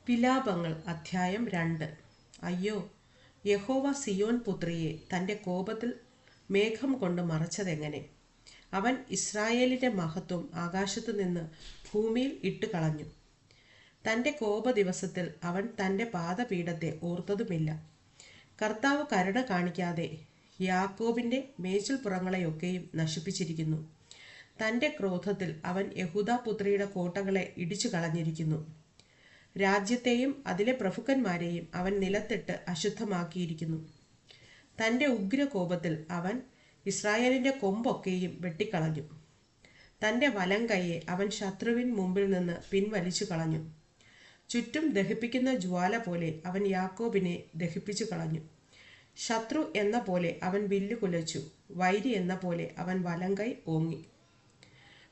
വിലാപങ്ങൾ അധ്യായം 2. അയ്യോ, യഹോവ സിയോൻ പുത്രിയെ തൻ്റെ കോപത്തിൽ മേഘം കൊണ്ട് മറച്ചതെങ്ങനെ? അവൻ ഇസ്രായേലിൻ്റെ മഹത്വം ആകാശത്തു നിന്ന് ഭൂമിയിൽ ഇട്ടുകളഞ്ഞു. തൻ്റെ കോപ ദിവസത്തിൽ അവൻ തൻ്റെ പാദപീഠത്തെ ഓർത്തതുമില്ല. കർത്താവ് കരുണ കാണിക്കാതെ യാക്കോബിൻ്റെ മേച്ചിൽപ്പുറങ്ങളെയൊക്കെയും നശിപ്പിച്ചിരിക്കുന്നു. തൻ്റെ ക്രോധത്തിൽ അവൻ യഹൂദാപുത്രിയുടെ കോട്ടകളെ ഇടിച്ചു കളഞ്ഞിരിക്കുന്നു. രാജ്യത്തെയും അതിലെ പ്രഭുക്കന്മാരെയും അവൻ നിലത്തിട്ട് അശുദ്ധമാക്കിയിരിക്കുന്നു. തൻ്റെ ഉഗ്രകോപത്തിൽ അവൻ ഇസ്രായേലിൻ്റെ കൊമ്പൊക്കെയും വെട്ടിക്കളഞ്ഞു. തൻ്റെ വലം കൈയെ അവൻ ശത്രുവിൻ മുമ്പിൽ നിന്ന് പിൻവലിച്ചു കളഞ്ഞു. ചുറ്റും ദഹിപ്പിക്കുന്ന ജ്വാല പോലെ അവൻ യാക്കോബിനെ ദഹിപ്പിച്ചു കളഞ്ഞു. ശത്രു എന്ന പോലെ അവൻ വില്ല് കുലച്ചു, വൈരി എന്ന പോലെ അവൻ വലം കൈ ഓങ്ങി.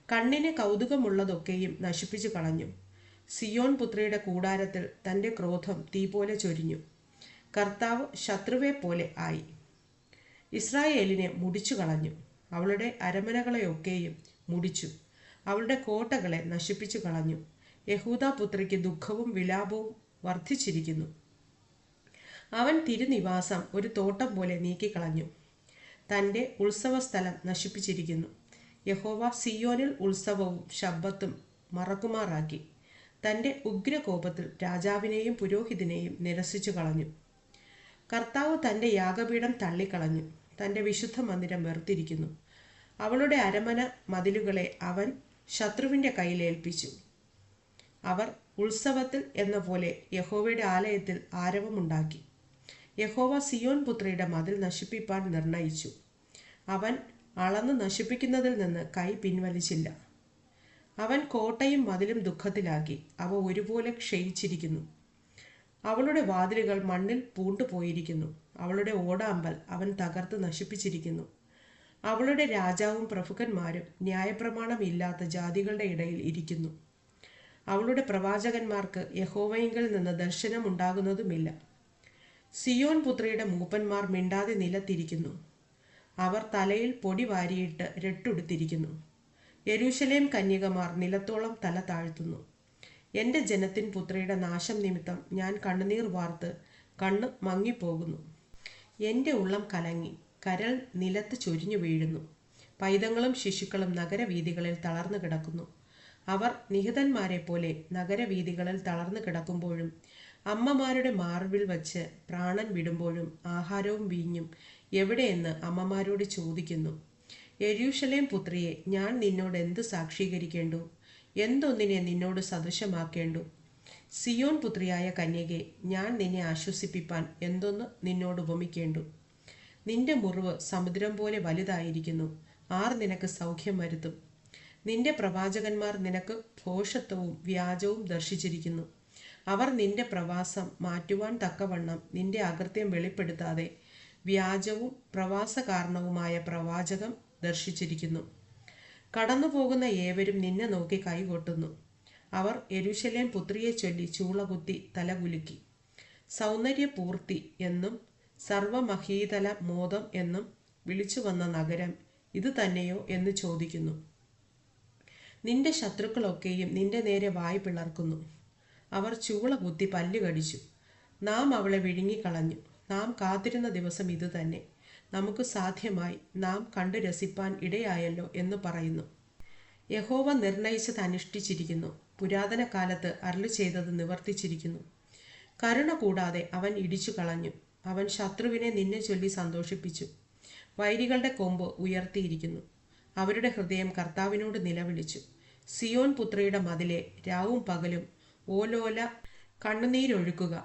കണ്ണിന് കൗതുകമുള്ളതൊക്കെയും നശിപ്പിച്ചു കളഞ്ഞു. സിയോൻ പുത്രിയുടെ കൂടാരത്തിൽ തൻ്റെ ക്രോധം തീ പോലെ ചൊരിഞ്ഞു. കർത്താവ് ശത്രുവെ പോലെ ആയി. ഇസ്രായേലിനെ മുടിച്ചു കളഞ്ഞു. അവളുടെ അരമനകളെയൊക്കെയും മുടിച്ചു. അവളുടെ കോട്ടകളെ നശിപ്പിച്ചു കളഞ്ഞു. യഹൂദാപുത്രിക്ക് ദുഃഖവും വിലാപവും വർദ്ധിച്ചിരിക്കുന്നു. അവൻ തിരുനിവാസം ഒരു തോട്ടം പോലെ നീക്കിക്കളഞ്ഞു. തൻ്റെ ഉത്സവസ്ഥലം നശിപ്പിച്ചിരിക്കുന്നു. യഹോവ സിയോനിൽ ഉത്സവവും ശബ്ബത്തും മറക്കുമാറാക്കി. തൻ്റെ ഉഗ്രകോപത്തിൽ രാജാവിനെയും പുരോഹിതനെയും നിരസിച്ചു കളഞ്ഞു. കർത്താവ് തൻ്റെ യാഗപീഠം തള്ളിക്കളഞ്ഞു. തൻ്റെ വിശുദ്ധ മന്ദിരം വെറുത്തിരിക്കുന്നു. അവളുടെ അരമന മതിലുകളെ അവൻ ശത്രുവിൻ്റെ കയ്യിലേൽപ്പിച്ചു. അവർ ഉത്സവത്തിൽ എന്ന പോലെ യഹോവയുടെ ആലയത്തിൽ ആരവമുണ്ടാക്കി. യഹോവ സിയോൻ പുത്രിയുടെ മതിൽ നശിപ്പിപ്പാൻ നിർണയിച്ചു. അവൻ അളന്ന് നശിപ്പിക്കുന്നതിൽ നിന്ന് കൈ പിൻവലിച്ചില്ല. അവൻ കോട്ടയും മതിലും ദുഃഖത്തിലാക്കി. അവ ഒരുപോലെ ക്ഷയിച്ചിരിക്കുന്നു. അവളുടെ വാതിലുകൾ മണ്ണിൽ പൂണ്ടുപോയിരിക്കുന്നു. അവളുടെ ഓടാമ്പൽ അവൻ തകർത്ത് നശിപ്പിച്ചിരിക്കുന്നു. അവളുടെ രാജാവും പ്രഭുക്കന്മാരും ന്യായപ്രമാണമില്ലാത്ത ജാതികളുടെ ഇടയിൽ ഇരിക്കുന്നു. അവളുടെ പ്രവാചകന്മാർക്ക് യഹോവയിങ്കൽ നിന്ന് ദർശനമുണ്ടാകുന്നതുമില്ല. സിയോൻ പുത്രിയുടെ മൂപ്പന്മാർ മിണ്ടാതെ നിലത്തിരിക്കുന്നു. അവർ തലയിൽ പൊടി വാരിയിട്ട് രട്ടുടുത്തിരിക്കുന്നു. യെരൂശലേം കന്യകമാർ നിലത്തോളം തല താഴ്ത്തുന്നു. എൻ്റെ ജനത്തിൻ പുത്രിയുടെ നാശം നിമിത്തം ഞാൻ കണ്ണുനീർ വാർത്ത് കണ്ണ് മങ്ങിപ്പോകുന്നു. എൻ്റെ ഉള്ളം കലങ്ങി, കരൾ നിലത്ത് ചൊരിഞ്ഞു വീഴുന്നു. പൈതങ്ങളും ശിശുക്കളും നഗരവീഥികളിൽ തളർന്നു കിടക്കുന്നു. അവർ നിഹിതന്മാരെ പോലെ നഗരവീഥികളിൽ തളർന്നു കിടക്കുമ്പോഴും അമ്മമാരുടെ മാർവിൽ വച്ച് പ്രാണൻ വിടുമ്പോഴും ആഹാരവും വീഞ്ഞും എവിടെയെന്ന് അമ്മമാരോട് ചോദിക്കുന്നു. യെരൂശലേം പുത്രിയെ, ഞാൻ നിന്നോട് എന്ത് സാക്ഷീകരിക്കേണ്ടു? എന്തൊന്നിനെ നിന്നോട് സദൃശമാക്കേണ്ടു? സിയോൻ പുത്രിയായ കന്യകെ, ഞാൻ നിന്നെ ആശ്വസിപ്പിപ്പാൻ എന്തൊന്ന് നിന്നോട് ഉപമിക്കേണ്ടു? നിന്റെ മുറിവ് സമുദ്രം പോലെ വലുതായിരിക്കുന്നു. ആർ നിനക്ക് സൗഖ്യം വരുത്തും? നിന്റെ പ്രവാചകന്മാർ നിനക്ക് ഭോഷത്വവും വ്യാജവും ദർശിച്ചിരിക്കുന്നു. അവർ നിന്റെ പ്രവാസം മാറ്റുവാൻ തക്കവണ്ണം നിന്റെ അകൃത്യം വെളിപ്പെടുത്താതെ വ്യാജവും പ്രവാസകാരണവുമായ പ്രവാചകം ദർശിച്ചിരിക്കുന്നു. കടന്നു പോകുന്ന ഏവരും നിന്നെ നോക്കി കൈകൊട്ടുന്നു. അവർ യെരൂശലേം പുത്രിയെ ചൊല്ലി ചൂളകുത്തി തലകുലുക്കി. സൗന്ദര്യപൂർത്തി എന്നും സർവമഹീതല മോദം എന്നും വിളിച്ചു വന്ന നഗരം ഇത് തന്നെയോ എന്ന് ചോദിക്കുന്നു. നിന്റെ ശത്രുക്കളൊക്കെയും നിന്റെ നേരെ വായ് പിളർക്കുന്നു. അവർ ചൂളകുത്തി പല്ല് കടിച്ചു. നാം അവളെ വിഴുങ്ങിക്കളഞ്ഞു. നാം കാത്തിരുന്ന ദിവസം ഇത് തന്നെ. നമുക്ക് സാധ്യമായി, നാം കണ്ടു രസിപ്പാൻ ഇടയായല്ലോ എന്ന് പറയുന്നു. യഹോവ നിർണയിച്ചത് അനുഷ്ഠിച്ചിരിക്കുന്നു. പുരാതന കാലത്ത് അരുളി ചെയ്തത് നിവർത്തിച്ചിരിക്കുന്നു. കരുണ കൂടാതെ അവൻ ഇടിച്ചു കളഞ്ഞു. അവൻ ശത്രുവിനെ നിന്നെ ചൊല്ലി സന്തോഷിപ്പിച്ചു. വൈരികളുടെ കൊമ്പ് ഉയർത്തിയിരിക്കുന്നു. അവരുടെ ഹൃദയം കർത്താവിനോട് നിലവിളിച്ചു. സിയോൻ പുത്രിയുടെ മതിലെ, രാവും പകലും ഓലോല കണ്ണുനീരൊഴുക്കുക.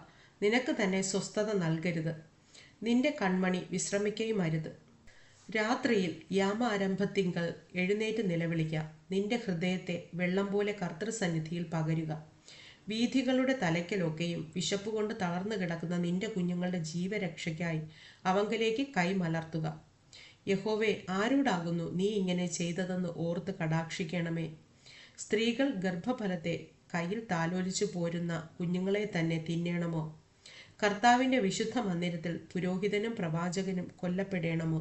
നിനക്ക് തന്നെ സ്വസ്ഥത നൽകരുത്. നിന്റെ കൺമണി വിശ്രമിക്കുകയും അരുത്. രാത്രിയിൽ യാമാരംഭത്തിങ്കൽ എഴുന്നേറ്റ് നിലവിളിക്കുക. നിന്റെ ഹൃദയത്തെ വെള്ളം പോലെ കർത്തൃസന്നിധിയിൽ പകരുക. വീഥികളുടെ തലയ്ക്കലൊക്കെയും വിശപ്പുകൊണ്ട് തളർന്നു കിടക്കുന്ന നിന്റെ കുഞ്ഞുങ്ങളുടെ ജീവരക്ഷയ്ക്കായി അവങ്കലേക്ക് കൈമലർത്തുക. യഹോവേ, ആരോടാകുന്നു നീ ഇങ്ങനെ ചെയ്തതെന്ന് ഓർത്ത് കടാക്ഷിക്കണമേ. സ്ത്രീകൾ ഗർഭഫലത്തെ കയ്യിൽ താലോലിച്ചു പോരുന്ന കുഞ്ഞുങ്ങളെ തന്നെ തിന്നേണമോ? കർത്താവിൻ്റെ വിശുദ്ധ മന്ദിരത്തിൽ പുരോഹിതനും പ്രവാചകനും കൊല്ലപ്പെടേണമോ?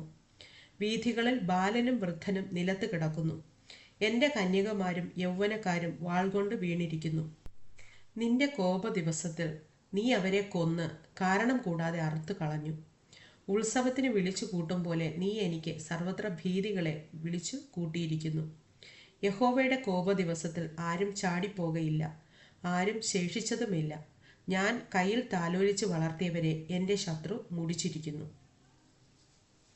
വീഥികളിൽ ബാലനും വൃദ്ധനും നിലത്ത് കിടക്കുന്നു. എൻ്റെ കന്യകമാരും യൗവനക്കാരും വാൾ കൊണ്ട് വീണിരിക്കുന്നു. നിന്റെ കോപ ദിവസത്തിൽ നീ അവരെ കൊന്ന് കാരണം കൂടാതെ അറുത്തു കളഞ്ഞു. ഉത്സവത്തിന് വിളിച്ചു കൂട്ടും പോലെ നീ എനിക്ക് സർവത്ര ഭീതികളെ വിളിച്ചു കൂട്ടിയിരിക്കുന്നു. യഹോവയുടെ കോപ ദിവസത്തിൽ ആരും ചാടിപ്പോകയില്ല, ആരും ശേഷിച്ചതുമില്ല. ഞാൻ കയ്യിൽ താലോലിച്ച് വളർത്തിയവരെ എൻ്റെ ശത്രു മുടിച്ചിരിക്കുന്നു.